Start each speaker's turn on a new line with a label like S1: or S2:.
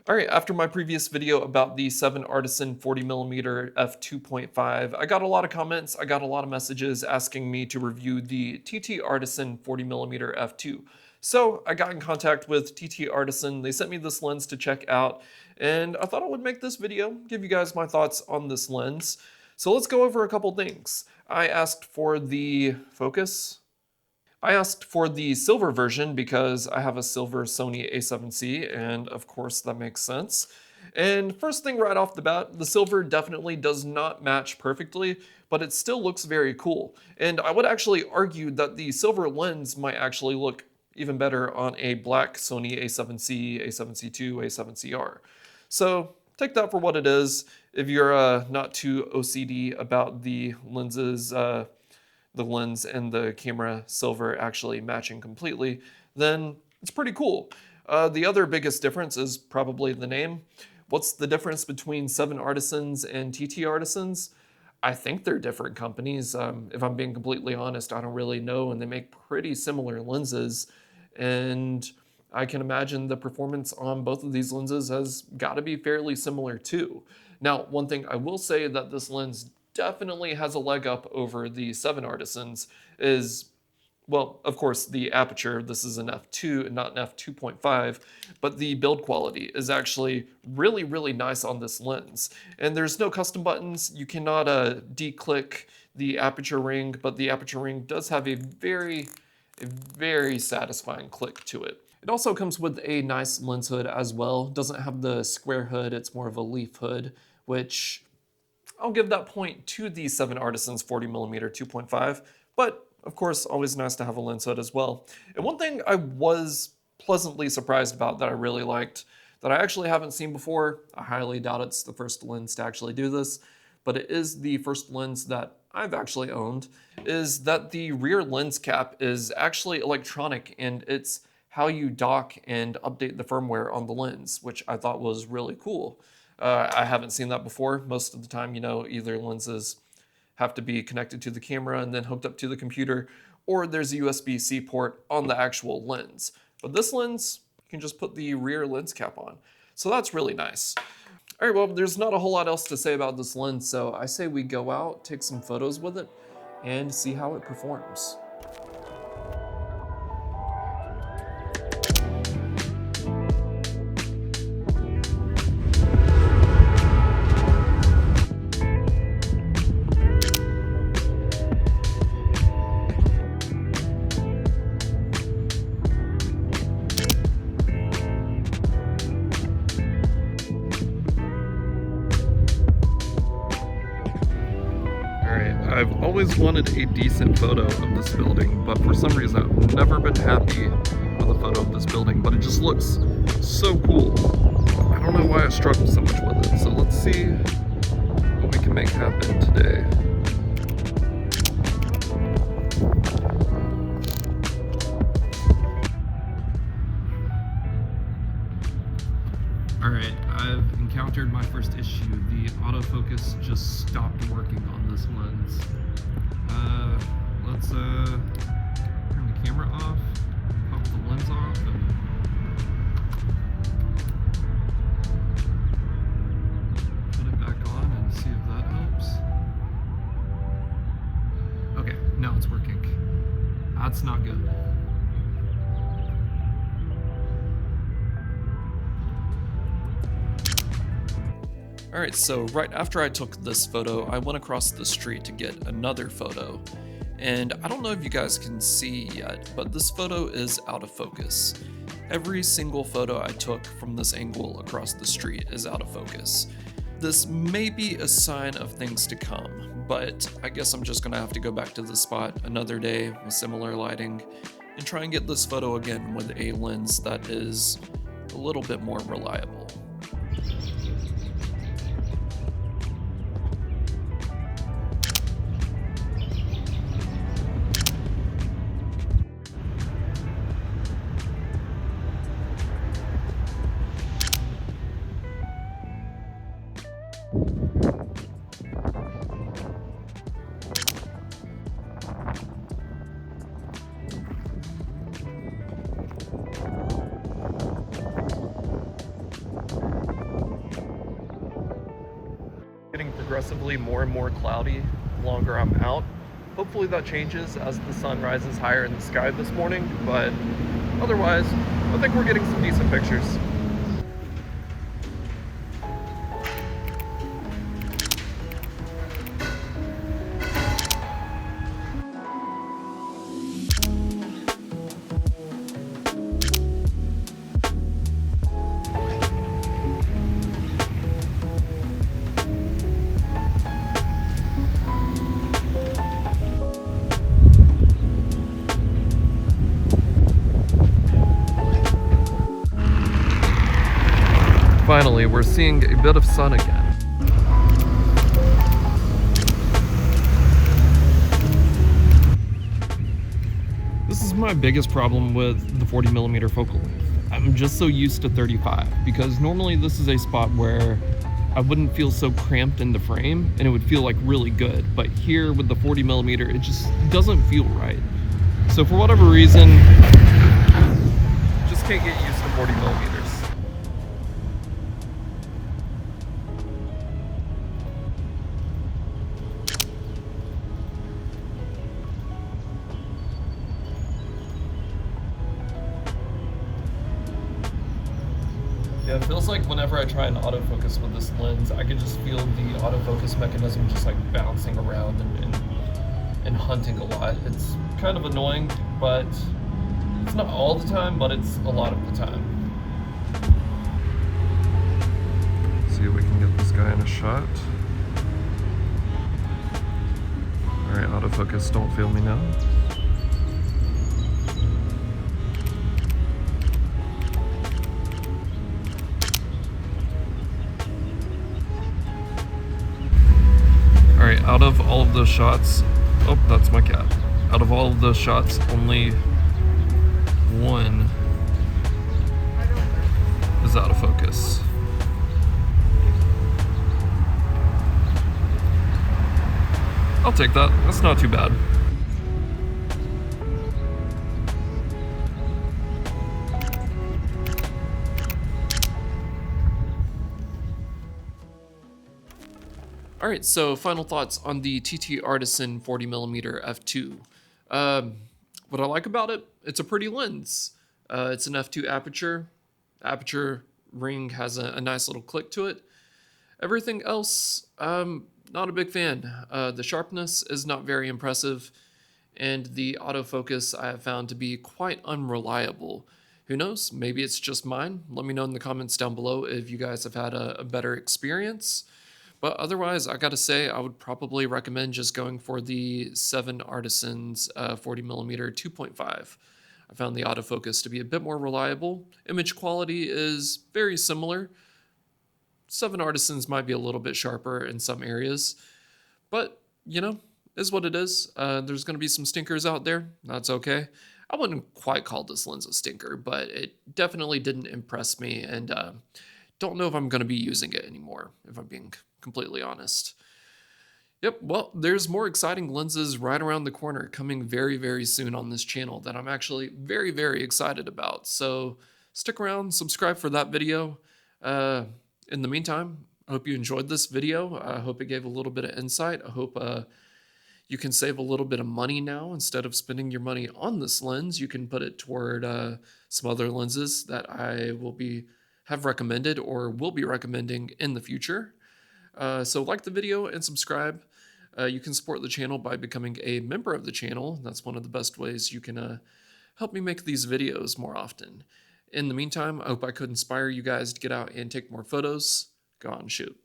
S1: All right, after my previous video about the A7CR 40mm f2.5, I got a lot of comments, I got a lot of messages asking me to review the TTartisan 40mm f2. So I got in contact with TTartisan, they sent me this lens to check out, and I thought I would make this video, give you guys my thoughts on this lens. So let's go over a couple things. I asked for the focus. I asked for the silver version because I have a silver Sony A7C, and of course that makes sense. And first thing right off the bat, the silver definitely does not match perfectly, but it still looks very cool. And I would actually argue that the silver lens might actually look even better on a black Sony A7C, A7C II, A7CR. So take that for what it is. If you're not too OCD about the lenses, the lens and the camera silver actually matching completely, then it's pretty cool. The other biggest difference is probably the name. What's the difference between 7Artisans and TTartisans? I think they're different companies. If I'm being completely honest, I don't really know, and they make pretty similar lenses. And I can imagine the performance on both of these lenses has got to be fairly similar too. Now, one thing I will say that this lens definitely has a leg up over the 7Artisans is, well, of course, the aperture. This is an f2, not an f2.5, but the build quality is actually really, really nice on this lens. And there's no custom buttons. You cannot de-click the aperture ring, but the aperture ring does have a very satisfying click to it. It also comes with a nice lens hood as well. Doesn't have the square hood, it's more of a leaf hood, which I'll give that point to the 7Artisans 40mm 2.5, but of course, always nice to have a lens hood as well. And one thing I was pleasantly surprised about that I really liked, that I actually haven't seen before, I highly doubt it's the first lens to actually do this, but it is the first lens that I've actually owned, is that the rear lens cap is actually electronic, and it's how you dock and update the firmware on the lens, which I thought was really cool. I haven't seen that before. Most of the time, you know, either lenses have to be connected to the camera and then hooked up to the computer, or there's a USB-C port on the actual lens. But this lens, you can just put the rear lens cap on. So that's really nice. All right, well, there's not a whole lot else to say about this lens, so I say we go out, take some photos with it, and see how it performs. I've always wanted a decent photo of this building, but for some reason I've never been happy with a photo of this building, but it just looks so cool. I don't know why I struggle so much with it, so let's see what we can make happen today. Alright, I've encountered my first issue. The autofocus just stopped working on this lens. Let's turn the camera off, pop the lens off, and put it back on and see if that helps. Okay, now it's working. That's not good. Alright, so right after I took this photo, I went across the street to get another photo. And I don't know if you guys can see yet, but this photo is out of focus. Every single photo I took from this angle across the street is out of focus. This may be a sign of things to come, but I guess I'm just gonna have to go back to the spot another day with similar lighting and try and get this photo again with a lens that is a little bit more reliable. progressively more and more cloudy the longer I'm out. Hopefully that changes as the sun rises higher in the sky this morning, but otherwise, I think we're getting some decent pictures. Finally, we're seeing a bit of sun again. This is my biggest problem with the 40mm focal length. I'm just so used to 35 because normally this is a spot where I wouldn't feel so cramped in the frame and it would feel like really good. But here with the 40mm, it just doesn't feel right. So for whatever reason, just can't get used to 40mm. Yeah, it feels like whenever I try and autofocus with this lens, I can just feel the autofocus mechanism just like bouncing around and hunting a lot. It's kind of annoying, but it's not all the time, but it's a lot of the time. See if we can get this guy in a shot. All right, autofocus, don't fail me now. Alright, out of all of those shots, oh, that's my cat. Out of all of those shots, only one is out of focus. I'll take that, that's not too bad. Alright, so final thoughts on the TTartisan 40mm f2. What I like about it, it's a pretty lens. It's an f2 aperture. Aperture ring has a nice little click to it. Everything else, not a big fan. The sharpness is not very impressive, and the autofocus I have found to be quite unreliable. Who knows? Maybe it's just mine. Let me know in the comments down below if you guys have had a better experience. But otherwise, I gotta say, I would probably recommend just going for the A7CR's 40mm 2.5. I found the autofocus to be a bit more reliable. Image quality is very similar. 7Artisans might be a little bit sharper in some areas, but you know, is what it is. There's gonna be some stinkers out there. That's okay. I wouldn't quite call this lens a stinker, but it definitely didn't impress me, and don't know if I'm going to be using it anymore, if I'm being completely honest. Yep, well, there's more exciting lenses right around the corner coming very, very soon on this channel that I'm actually very, very excited about. So stick around, subscribe for that video. In the meantime, I hope you enjoyed this video. I hope it gave a little bit of insight. I hope you can save a little bit of money now. Instead of spending your money on this lens, you can put it toward some other lenses that I have recommended or will be recommending in the future. So like the video and subscribe. You can support the channel by becoming a member of the channel. That's one of the best ways you can help me make these videos more often. In the meantime, I hope I could inspire you guys to get out and take more photos. Go out and shoot.